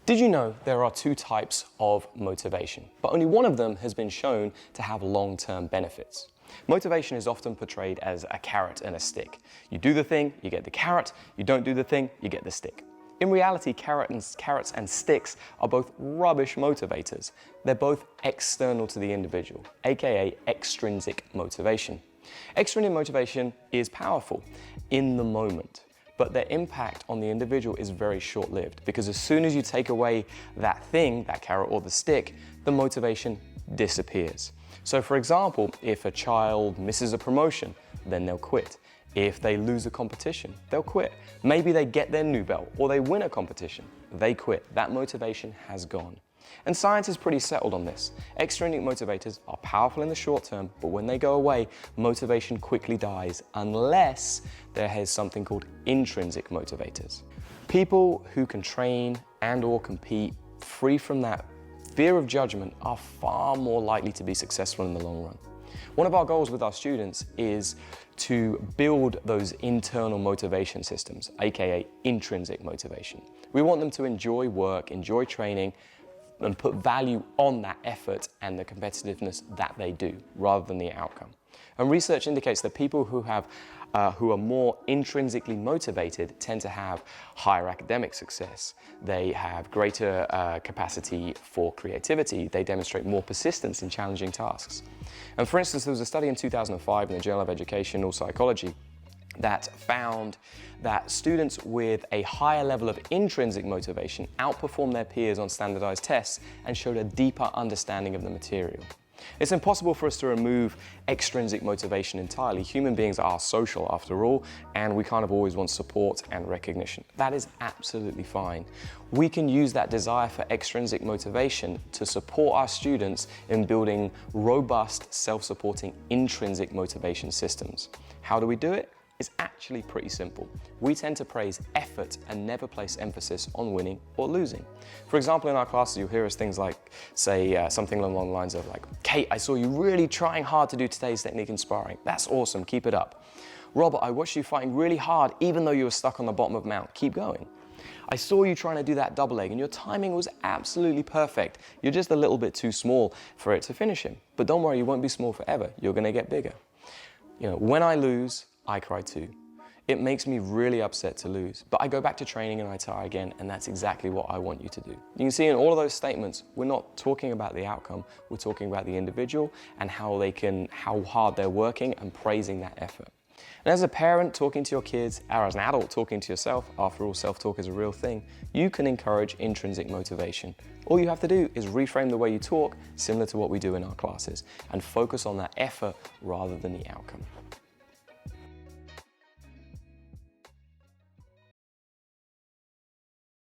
Did you know there are two types of motivation, but only one of them has been shown to have long-term benefits? Motivation is often portrayed as a carrot and a stick. You do the thing, you get the carrot. You don't do the thing, you get the stick. In reality, carrots and sticks are both rubbish motivators. They're both external to the individual, aka extrinsic motivation. Extrinsic motivation is powerful in the moment, but their impact on the individual is very short-lived, because as soon as you take away that thing, that carrot or the stick, the motivation disappears. So for example, if a child misses a promotion, then they'll quit. If they lose a competition, they'll quit. Maybe they get their new belt or they win a competition, they quit. That motivation has gone. And science is pretty settled on this. Extrinsic motivators are powerful in the short term, but when they go away, motivation quickly dies unless there is something called intrinsic motivators. People who can train and/or compete free from that fear of judgment are far more likely to be successful in the long run. One of our goals with our students is to build those internal motivation systems, aka intrinsic motivation. We want them to enjoy work, enjoy training, and put value on that effort and the competitiveness that they do, rather than the outcome. And research indicates that people who are more intrinsically motivated tend to have higher academic success. They have greater capacity for creativity. They demonstrate more persistence in challenging tasks. And for instance, there was a study in 2005 in the Journal of Educational Psychology that found that students with a higher level of intrinsic motivation outperformed their peers on standardized tests and showed a deeper understanding of the material. It's impossible for us to remove extrinsic motivation entirely. Human beings are social after all, and we kind of always want support and recognition. That is absolutely fine. We can use that desire for extrinsic motivation to support our students in building robust, self-supporting intrinsic motivation systems. How do we do it? It's actually pretty simple. We tend to praise effort and never place emphasis on winning or losing. For example, in our classes, you'll hear us things like, say, something along the lines of like, Kate, I saw you really trying hard to do today's technique in sparring. That's awesome, keep it up. Robert, I watched you fighting really hard even though you were stuck on the bottom of Mount. Keep going. I saw you trying to do that double leg and your timing was absolutely perfect. You're just a little bit too small for it to finish him. But don't worry, you won't be small forever. You're gonna get bigger. You know, when I lose, I cry too. It makes me really upset to lose, but I go back to training and I try again, and that's exactly what I want you to do. You can see in all of those statements, we're not talking about the outcome, we're talking about the individual and how hard they're working and praising that effort. And as a parent talking to your kids, or as an adult talking to yourself, after all, self-talk is a real thing, you can encourage intrinsic motivation. All you have to do is reframe the way you talk, similar to what we do in our classes, and focus on that effort rather than the outcome.